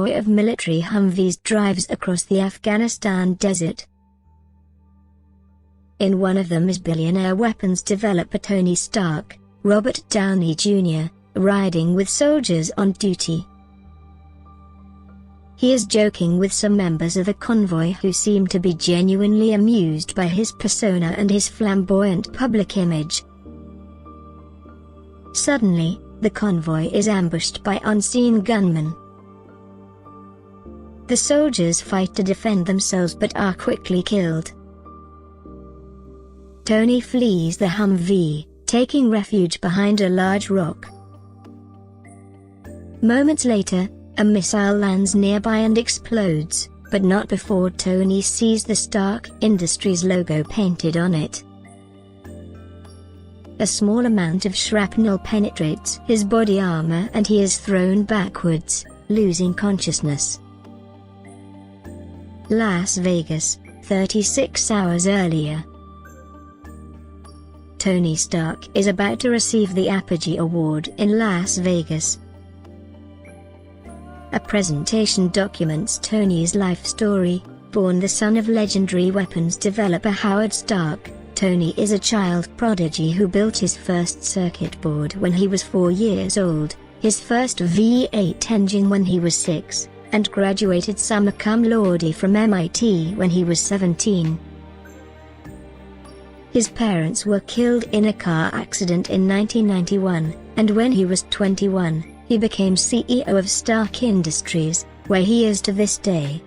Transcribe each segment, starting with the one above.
of military Humvees drives across the Afghanistan desert. In one of them is billionaire weapons developer Tony Stark, Robert Downey Jr., riding with soldiers on duty. He is joking with some members of the convoy who seem to be genuinely amused by his persona and his flamboyant public image. Suddenly, the convoy is ambushed by unseen gunmen. The soldiers fight to defend themselves but are quickly killed. Tony flees the Humvee, taking refuge behind a large rock. Moments later, a missile lands nearby and explodes, but not before Tony sees the Stark Industries logo painted on it. A small amount of shrapnel penetrates his body armor and he is thrown backwards, losing consciousness. Las Vegas, 36 hours earlier. Tony Stark is about to receive the Apogee Award in Las Vegas. A presentation documents Tony's life story. Born the son of legendary weapons developer Howard Stark, Tony is a child prodigy who built his first circuit board when he was 4 years old, his first V8 engine when he was 6, and graduated summa cum laude from MIT when he was 17. His parents were killed in a car accident in 1991, and when he was 21, he became CEO of Stark Industries, where he is to this day.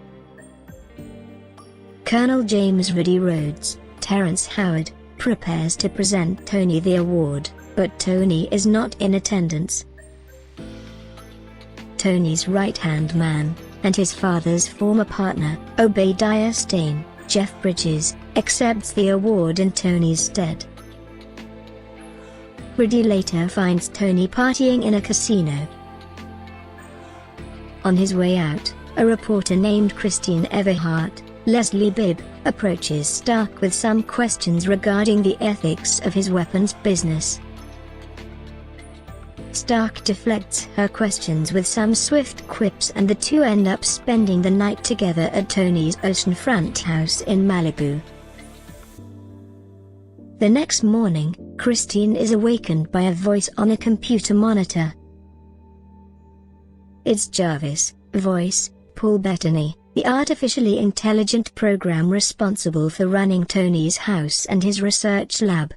Colonel James Rudy Rhodes, Terrence Howard, prepares to present Tony the award, but Tony is not in attendance. Tony's right-hand man, and his father's former partner, Obadiah Stane, Jeff Bridges, accepts the award in Tony's stead. Rudy later finds Tony partying in a casino. On his way out, a reporter named Christine Everhart, Leslie Bibb, approaches Stark with some questions regarding the ethics of his weapons business. Stark deflects her questions with some swift quips and the two end up spending the night together at Tony's oceanfront house in Malibu. The next morning, Christine is awakened by a voice on a computer monitor. It's Jarvis, voice, Paul Bettany, the artificially intelligent program responsible for running Tony's house and his research lab.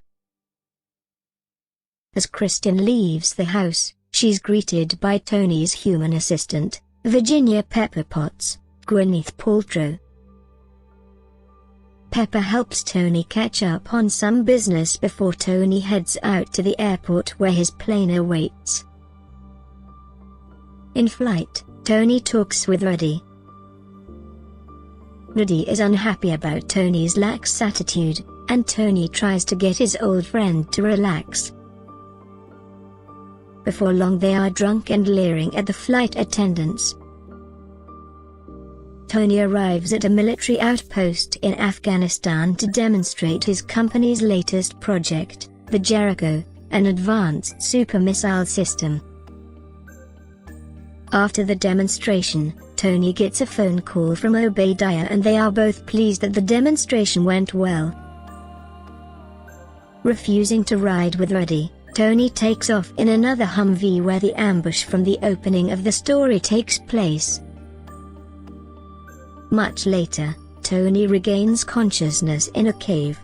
As Christine leaves the house, she's greeted by Tony's human assistant, Virginia Pepper Potts, Gwyneth Paltrow. Pepper helps Tony catch up on some business before Tony heads out to the airport where his plane awaits. In flight, Tony talks with Rudy. Rudy is unhappy about Tony's lax attitude, and Tony tries to get his old friend to relax. Before long they are drunk and leering at the flight attendants. Tony arrives at a military outpost in Afghanistan to demonstrate his company's latest project, the Jericho, an advanced super missile system. After the demonstration, Tony gets a phone call from Obadiah and they are both pleased that the demonstration went well. Refusing to ride with Rudy, Tony takes off in another Humvee where the ambush from the opening of the story takes place. Much later, Tony regains consciousness in a cave.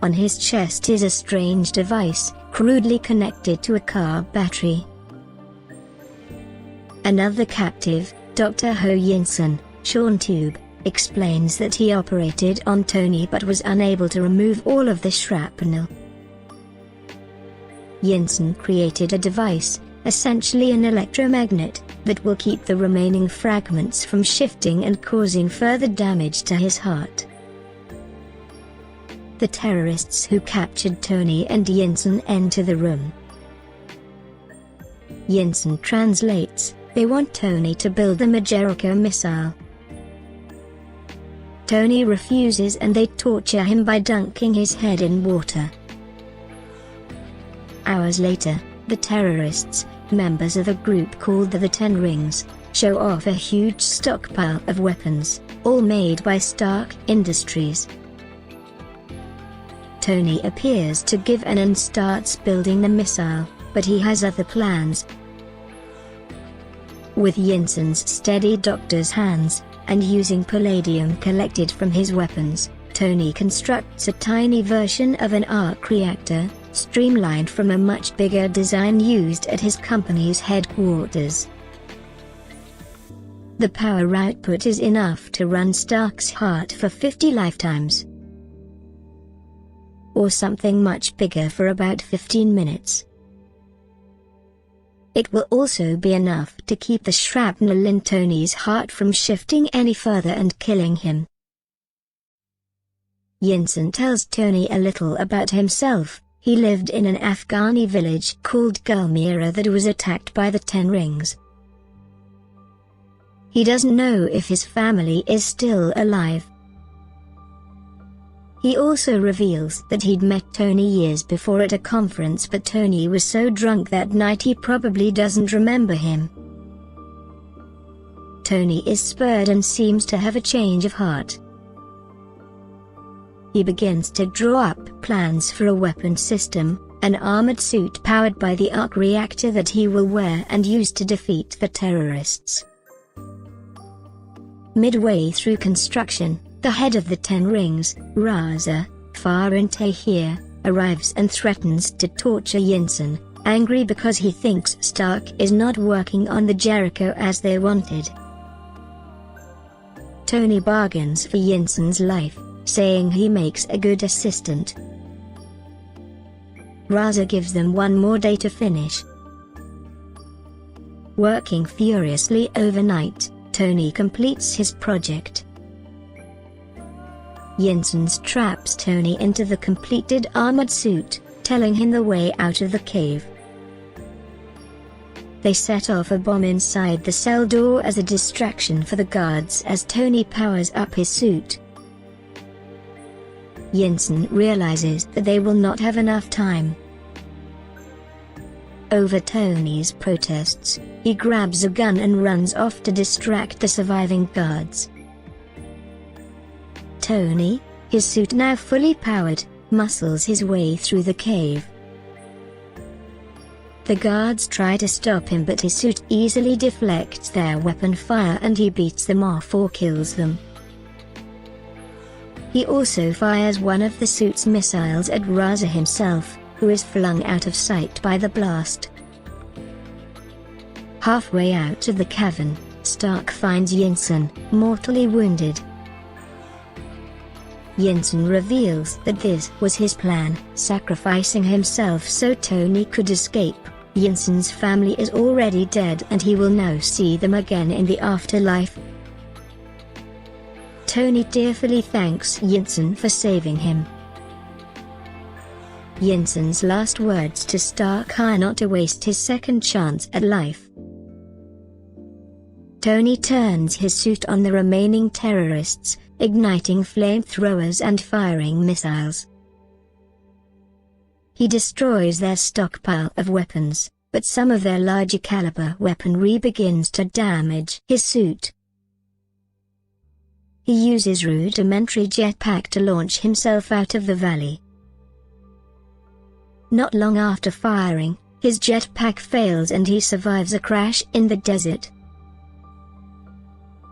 On his chest is a strange device, crudely connected to a car battery. Another captive, Dr. Ho Yinsen, Sean Tube, explains that he operated on Tony but was unable to remove all of the shrapnel. Yinsen created a device, essentially an electromagnet, that will keep the remaining fragments from shifting and causing further damage to his heart. The terrorists who captured Tony and Yinsen enter the room. Yinsen translates, they want Tony to build them a Jericho missile. Tony refuses and they torture him by dunking his head in water. Hours later, the terrorists, members of a group called the Ten Rings, show off a huge stockpile of weapons, all made by Stark Industries. Tony appears to give in and starts building the missile, but he has other plans. With Jensen's steady doctor's hands, and using palladium collected from his weapons, Tony constructs a tiny version of an arc reactor, streamlined from a much bigger design used at his company's headquarters. The power output is enough to run Stark's heart for 50 lifetimes. Or something much bigger for about 15 minutes. It will also be enough to keep the shrapnel in Tony's heart from shifting any further and killing him. Jensen tells Tony a little about himself. He lived in an Afghani village called Gulmira that was attacked by the Ten Rings. He doesn't know if his family is still alive. He also reveals that he'd met Tony years before at a conference, but Tony was so drunk that night he probably doesn't remember him. Tony is spurred and seems to have a change of heart. He begins to draw up plans for a weapon system, an armored suit powered by the arc reactor that he will wear and use to defeat the terrorists. Midway through construction, the head of the Ten Rings, Raza, Farhan Tahir, arrives and threatens to torture Jensen, angry because he thinks Stark is not working on the Jericho as they wanted. Tony bargains for Jensen's life, saying he makes a good assistant. Raza gives them one more day to finish. Working furiously overnight, Tony completes his project. Jensen traps Tony into the completed armored suit, telling him the way out of the cave. They set off a bomb inside the cell door as a distraction for the guards as Tony powers up his suit. Jensen realizes that they will not have enough time. Over Tony's protests, he grabs a gun and runs off to distract the surviving guards. Tony, his suit now fully powered, muscles his way through the cave. The guards try to stop him, but his suit easily deflects their weapon fire and he beats them off or kills them. He also fires one of the suit's missiles at Raza himself, who is flung out of sight by the blast. Halfway out of the cavern, Stark finds Jensen, mortally wounded. Jensen reveals that this was his plan, sacrificing himself so Tony could escape. Jensen's family is already dead and he will now see them again in the afterlife. Tony tearfully thanks Jensen for saving him. Jensen's last words to Stark are not to waste his second chance at life. Tony turns his suit on the remaining terrorists, igniting flamethrowers and firing missiles. He destroys their stockpile of weapons, but some of their larger caliber weaponry begins to damage his suit. He uses rudimentary jetpack to launch himself out of the valley. Not long after firing, his jetpack fails and he survives a crash in the desert.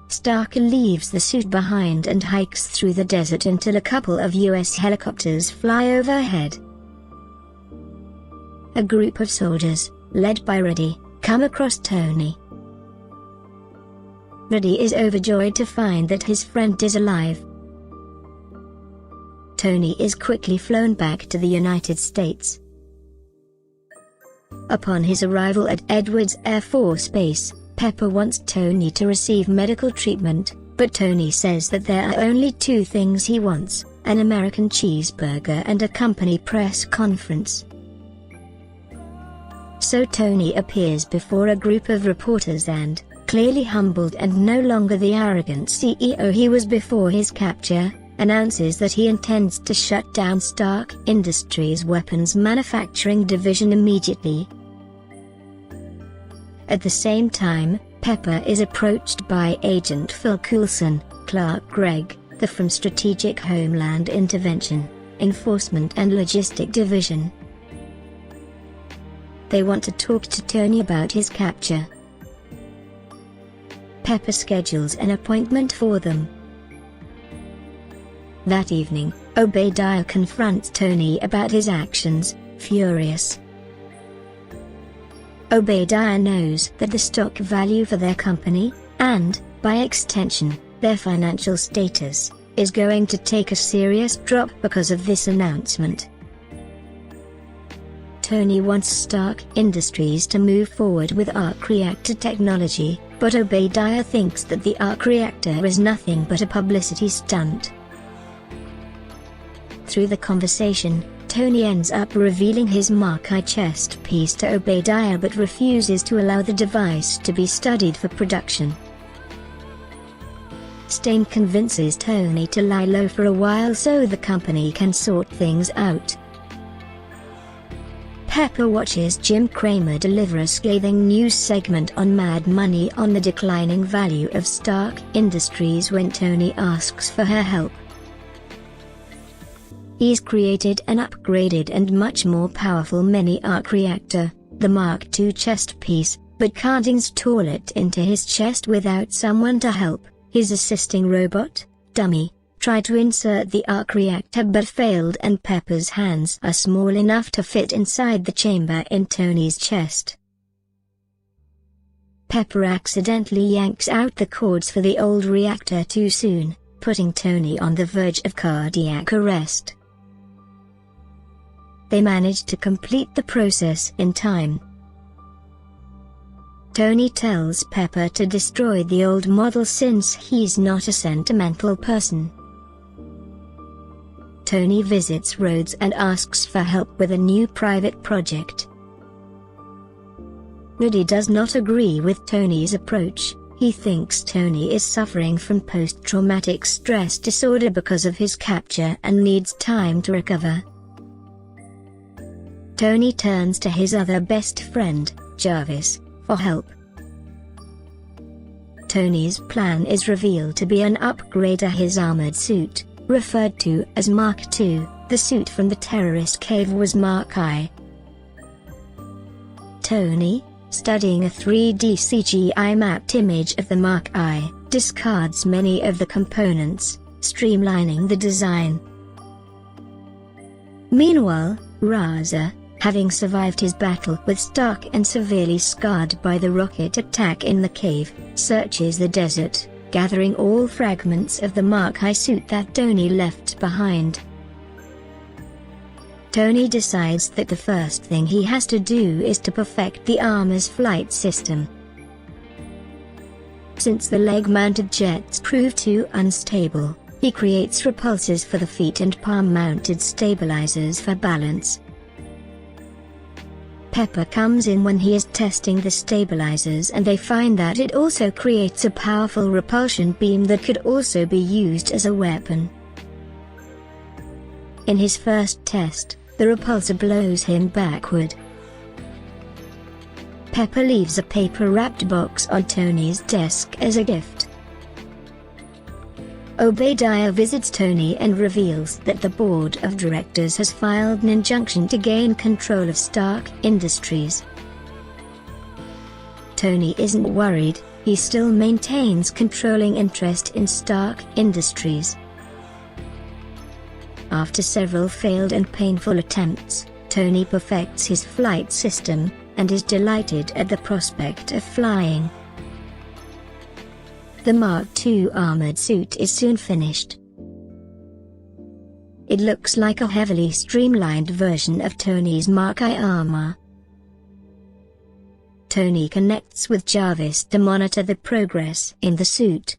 Stark leaves the suit behind and hikes through the desert until a couple of US helicopters fly overhead. A group of soldiers, led by Reddy, come across Tony. Reddy is overjoyed to find that his friend is alive. Tony is quickly flown back to the United States. Upon his arrival at Edwards Air Force Base, Pepper wants Tony to receive medical treatment, but Tony says that there are only two things he wants: an American cheeseburger and a company press conference. So Tony appears before a group of reporters and, clearly humbled and no longer the arrogant CEO he was before his capture, announces that he intends to shut down Stark Industries' weapons manufacturing division immediately. At the same time, Pepper is approached by Agent Phil Coulson, Clark Gregg, from Strategic Homeland Intervention, Enforcement and Logistic Division. They want to talk to Tony about his capture. Pepper schedules an appointment for them. That evening, Obadiah confronts Tony about his actions, furious. Obadiah knows that the stock value for their company, and, by extension, their financial status, is going to take a serious drop because of this announcement. Tony wants Stark Industries to move forward with arc reactor technology, but Obadiah thinks that the arc reactor is nothing but a publicity stunt. Through the conversation, Tony ends up revealing his Mark I chest piece to Obadiah but refuses to allow the device to be studied for production. Stain convinces Tony to lie low for a while so the company can sort things out. Pepper watches Jim Cramer deliver a scathing news segment on Mad Money on the declining value of Stark Industries when Tony asks for her help. He's created an upgraded and much more powerful mini-arc reactor, the Mark II chest piece, but can't install it into his chest without someone to help. His assisting robot, Dummy, tried to insert the arc reactor but failed, and Pepper's hands are small enough to fit inside the chamber in Tony's chest. Pepper accidentally yanks out the cords for the old reactor too soon, putting Tony on the verge of cardiac arrest. They manage to complete the process in time. Tony tells Pepper to destroy the old model since he's not a sentimental person. Tony visits Rhodes and asks for help with a new private project. Rudy does not agree with Tony's approach. He thinks Tony is suffering from post-traumatic stress disorder because of his capture and needs time to recover. Tony turns to his other best friend, Jarvis, for help. Tony's plan is revealed to be an upgrade of his armored suit, referred to as Mark II. The suit from the terrorist cave was Mark I. Tony, studying a 3D CGI mapped image of the Mark I, discards many of the components, streamlining the design. Meanwhile, Raza, having survived his battle with Stark and severely scarred by the rocket attack in the cave, searches the desert, gathering all fragments of the Mark I suit that Tony left behind. Tony decides that the first thing he has to do is to perfect the armor's flight system. Since the leg-mounted jets prove too unstable, he creates repulsors for the feet and palm-mounted stabilizers for balance. Pepper comes in when he is testing the stabilizers and they find that it also creates a powerful repulsion beam that could also be used as a weapon. In his first test, the repulsor blows him backward. Pepper leaves a paper-wrapped box on Tony's desk as a gift. Obadiah visits Tony and reveals that the board of directors has filed an injunction to gain control of Stark Industries. Tony isn't worried, he still maintains controlling interest in Stark Industries. After several failed and painful attempts, Tony perfects his flight system, and is delighted at the prospect of flying. The Mark II armored suit is soon finished. It looks like a heavily streamlined version of Tony's Mark I armor. Tony connects with Jarvis to monitor the progress in the suit.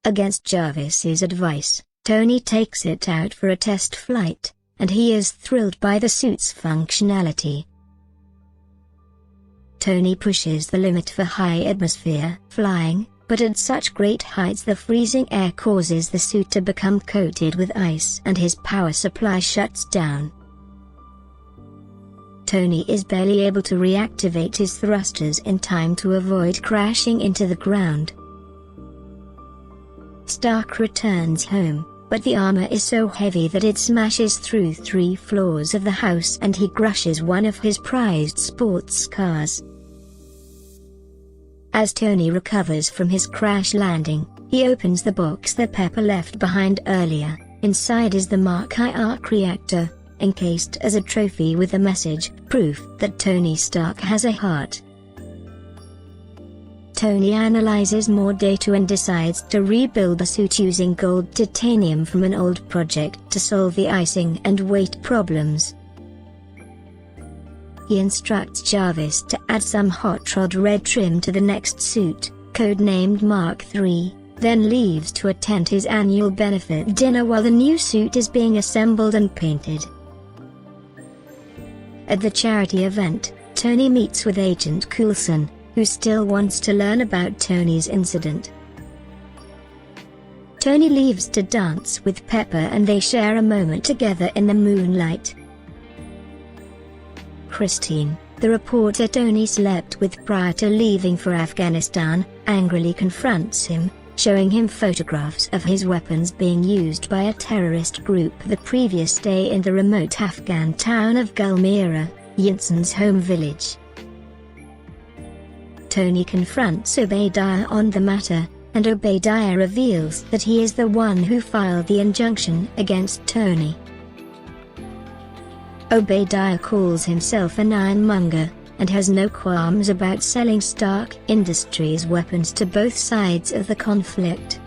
Against Jarvis's advice, Tony takes it out for a test flight, and he is thrilled by the suit's functionality. Tony pushes the limit for high atmosphere flying, but at such great heights the freezing air causes the suit to become coated with ice and his power supply shuts down. Tony is barely able to reactivate his thrusters in time to avoid crashing into the ground. Stark returns home, but the armor is so heavy that it smashes through 3 floors of the house and he crushes one of his prized sports cars. As Tony recovers from his crash landing, he opens the box that Pepper left behind earlier. Inside is the Mark I arc reactor, encased as a trophy with a message, proof that Tony Stark has a heart. Tony analyzes more data and decides to rebuild the suit using gold titanium from an old project to solve the icing and weight problems. He instructs Jarvis to add some hot rod red trim to the next suit, codenamed Mark III, then leaves to attend his annual benefit dinner while the new suit is being assembled and painted. At the charity event, Tony meets with Agent Coulson, who still wants to learn about Tony's incident. Tony leaves to dance with Pepper and they share a moment together in the moonlight. Christine, the reporter Tony slept with prior to leaving for Afghanistan, angrily confronts him, showing him photographs of his weapons being used by a terrorist group the previous day in the remote Afghan town of Gulmira, Yinsen's home village. Tony confronts Obadiah on the matter, and Obadiah reveals that he is the one who filed the injunction against Tony. Obadiah calls himself an ironmonger, and has no qualms about selling Stark Industries weapons to both sides of the conflict.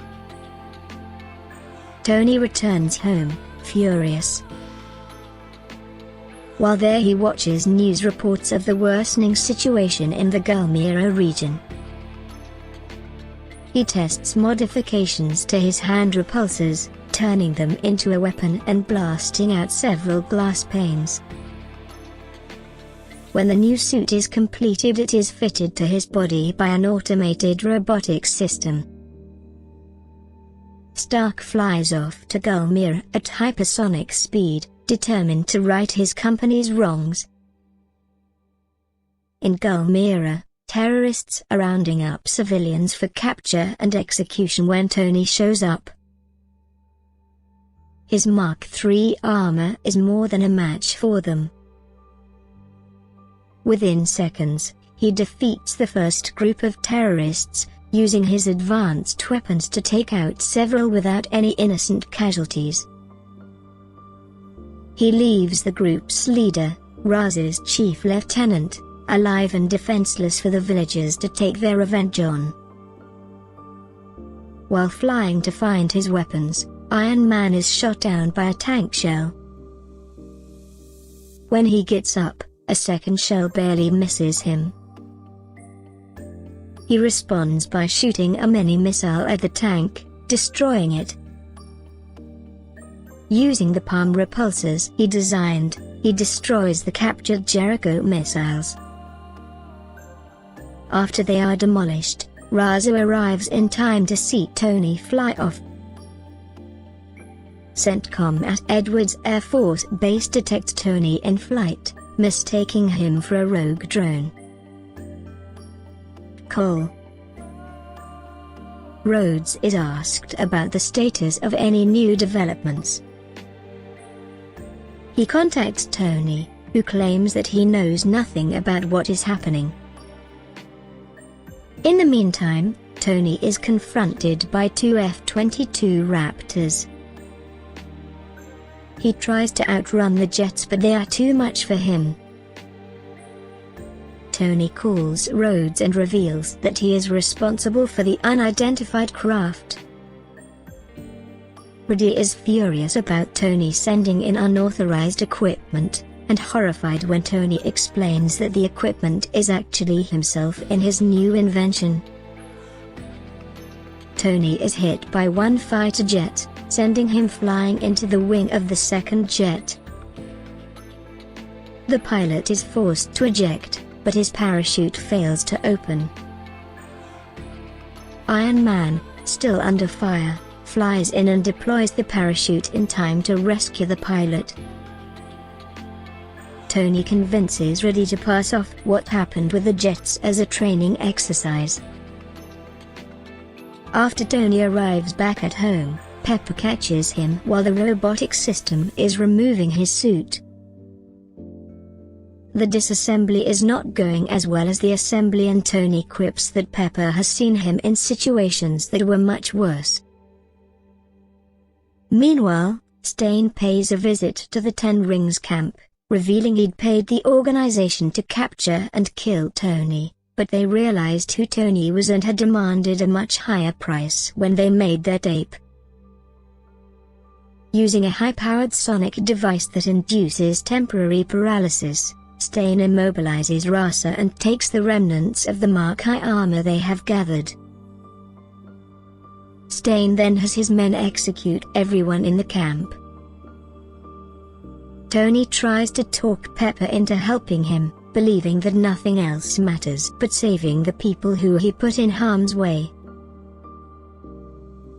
Tony returns home, furious. While there he watches news reports of the worsening situation in the Gulmira region. He tests modifications to his hand repulsors, turning them into a weapon and blasting out several glass panes. When the new suit is completed, it is fitted to his body by an automated robotics system. Stark flies off to Gulmira at hypersonic speed, determined to right his company's wrongs. In Gulmira, terrorists are rounding up civilians for capture and execution when Tony shows up. His Mark III armor is more than a match for them. Within seconds, he defeats the first group of terrorists, using his advanced weapons to take out several without any innocent casualties. He leaves the group's leader, Raz's chief lieutenant, alive and defenseless for the villagers to take their revenge on. While flying to find his weapons, Iron Man is shot down by a tank shell. When he gets up, a second shell barely misses him. He responds by shooting a mini-missile at the tank, destroying it. Using the palm repulsors he designed, he destroys the captured Jericho missiles. After they are demolished, Raza arrives in time to see Tony fly off. CENTCOM at Edwards Air Force Base detects Tony in flight, mistaking him for a rogue drone. Call. Rhodes is asked about the status of any new developments. He contacts Tony, who claims that he knows nothing about what is happening. In the meantime, Tony is confronted by 2 F-22 Raptors. He tries to outrun the jets, but they are too much for him. Tony calls Rhodes and reveals that he is responsible for the unidentified craft. Rudy is furious about Tony sending in unauthorized equipment, and horrified when Tony explains that the equipment is actually himself in his new invention. Tony is hit by one fighter jet, sending him flying into the wing of the second jet. The pilot is forced to eject, but his parachute fails to open. Iron Man, still under fire, flies in and deploys the parachute in time to rescue the pilot. Tony convinces Ruddy to pass off what happened with the jets as a training exercise. After Tony arrives back at home, Pepper catches him while the robotic system is removing his suit. The disassembly is not going as well as the assembly, and Tony quips that Pepper has seen him in situations that were much worse. Meanwhile, Stain pays a visit to the Ten Rings camp, revealing he'd paid the organization to capture and kill Tony, but they realized who Tony was and had demanded a much higher price when they made their tape. Using a high-powered sonic device that induces temporary paralysis, Stain immobilizes Rasa and takes the remnants of the Mark I armor they have gathered. Stain then has his men execute everyone in the camp. Tony tries to talk Pepper into helping him, believing that nothing else matters but saving the people who he put in harm's way.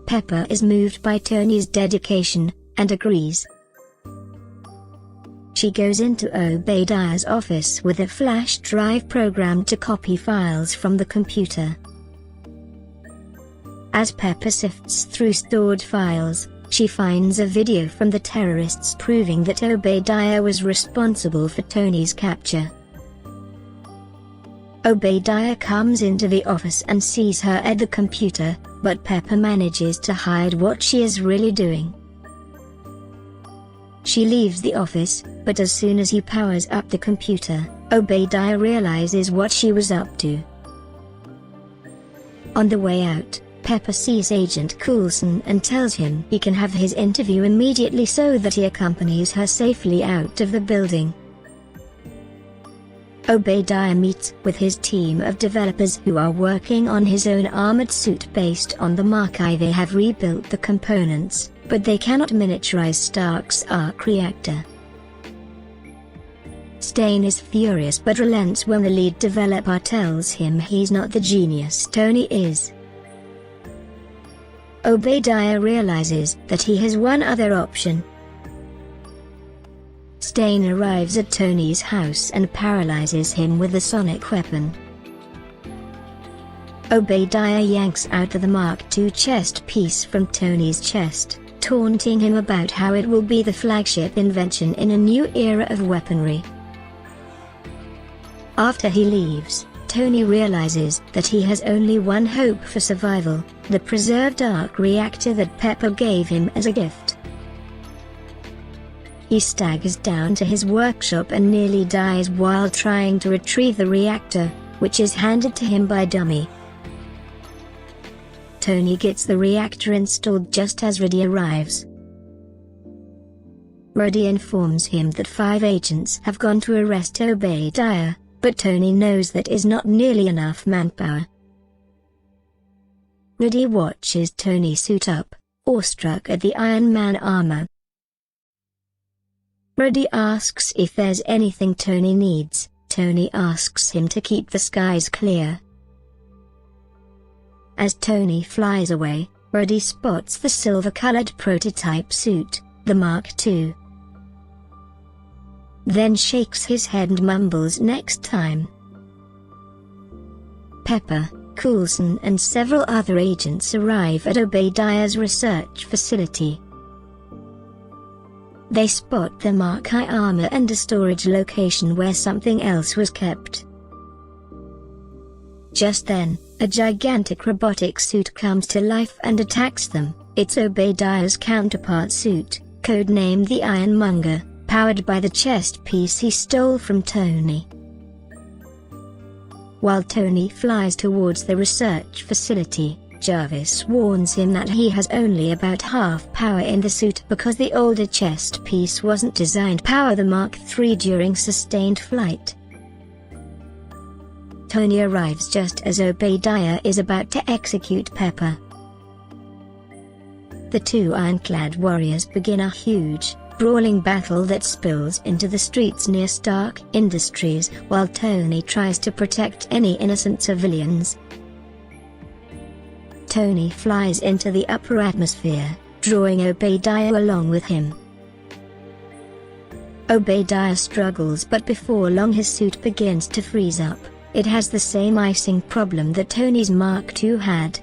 Pepper is moved by Tony's dedication, and agrees. She goes into Obadiah's office with a flash drive programmed to copy files from the computer. As Pepper sifts through stored files, she finds a video from the terrorists proving that Obadiah was responsible for Tony's capture. Obadiah comes into the office and sees her at the computer, but Pepper manages to hide what she is really doing. She leaves the office, but as soon as he powers up the computer, Obadiah realizes what she was up to. On the way out, Pepper sees Agent Coulson and tells him he can have his interview immediately so that he accompanies her safely out of the building. Obadiah meets with his team of developers who are working on his own armored suit based on the Mark I. They have rebuilt the components, but they cannot miniaturize Stark's arc reactor. Stain is furious but relents when the lead developer tells him he's not the genius Tony is. Obadiah realizes that he has one other option. Stain arrives at Tony's house and paralyzes him with a sonic weapon. Obadiah yanks out the Mark II chest piece from Tony's chest, taunting him about how it will be the flagship invention in a new era of weaponry. After he leaves, Tony realizes that he has only one hope for survival, the preserved arc reactor that Pepper gave him as a gift. He staggers down to his workshop and nearly dies while trying to retrieve the reactor, which is handed to him by Dummy. Tony gets the reactor installed just as Ruddy arrives. Ruddy informs him that 5 agents have gone to arrest Obadiah, but Tony knows that is not nearly enough manpower. Ruddy watches Tony suit up, awestruck at the Iron Man armor. Ruddy asks if there's anything Tony needs. Tony asks him to keep the skies clear. As Tony flies away, Ruddy spots the silver-colored prototype suit, the Mark II. Then shakes his head and mumbles next time. Pepper, Coulson and several other agents arrive at Obadiah's research facility. They spot the Mark I armor and a storage location where something else was kept. Just then, a gigantic robotic suit comes to life and attacks them. It's Obadiah's counterpart suit, codenamed the Ironmonger, powered by the chest piece he stole from Tony. While Tony flies towards the research facility, Jarvis warns him that he has only about half power in the suit because the older chest piece wasn't designed to power the Mark III during sustained flight. Tony arrives just as Obadiah is about to execute Pepper. The two ironclad warriors begin a huge, brawling battle that spills into the streets near Stark Industries while Tony tries to protect any innocent civilians. Tony flies into the upper atmosphere, drawing Obadiah along with him. Obadiah struggles, but before long his suit begins to freeze up. It has the same icing problem that Tony's Mark II had.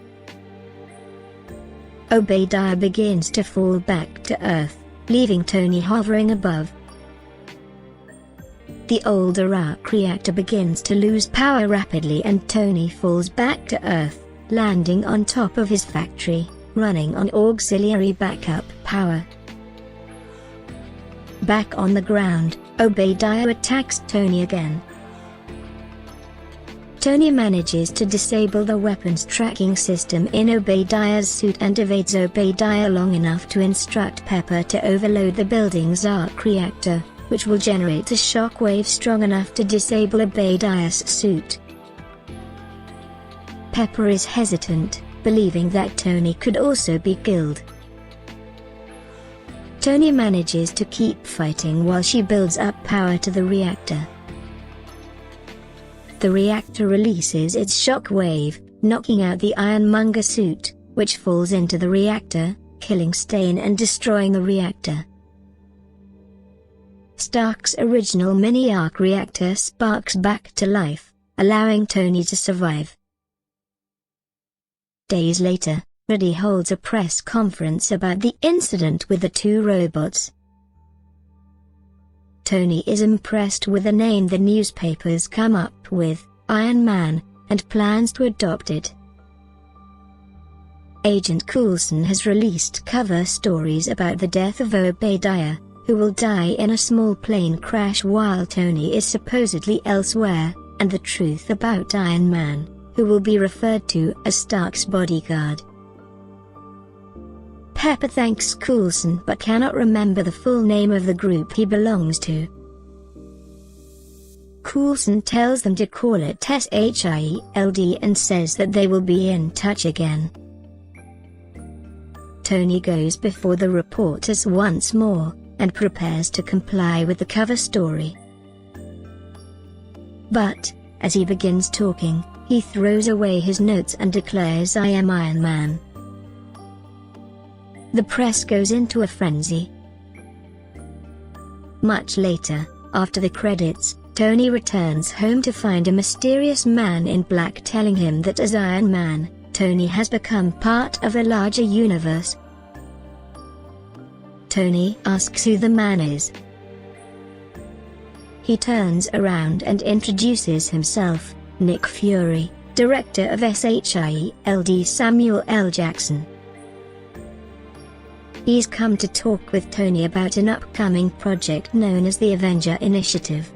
Obadiah begins to fall back to Earth, leaving Tony hovering above. The old Iraqi reactor begins to lose power rapidly and Tony falls back to Earth, landing on top of his factory, running on auxiliary backup power. Back on the ground, Obadiah attacks Tony again. Tony manages to disable the weapons tracking system in Obadiah's suit and evades Obadiah long enough to instruct Pepper to overload the building's arc reactor, which will generate a shockwave strong enough to disable Obadiah's suit. Pepper is hesitant, believing that Tony could also be killed. Tony manages to keep fighting while she builds up power to the reactor. The reactor releases its shockwave, knocking out the Ironmonger suit, which falls into the reactor, killing Stain and destroying the reactor. Stark's original mini-arc reactor sparks back to life, allowing Tony to survive. Days later, Rudy holds a press conference about the incident with the two robots. Tony is impressed with the name the newspapers come up with, Iron Man, and plans to adopt it. Agent Coulson has released cover stories about the death of Obadiah, who will die in a small plane crash while Tony is supposedly elsewhere, and the truth about Iron Man, who will be referred to as Stark's bodyguard. Pepper thanks Coulson but cannot remember the full name of the group he belongs to. Coulson tells them to call it SHIELD and says that they will be in touch again. Tony goes before the reporters once more, and prepares to comply with the cover story. But, as he begins talking, he throws away his notes and declares, "I am Iron Man." The press goes into a frenzy. Much later, after the credits, Tony returns home to find a mysterious man in black telling him that as Iron Man, Tony has become part of a larger universe. Tony asks who the man is. He turns around and introduces himself, Nick Fury, director of SHIELD Samuel L. Jackson. He's come to talk with Tony about an upcoming project known as the Avenger Initiative.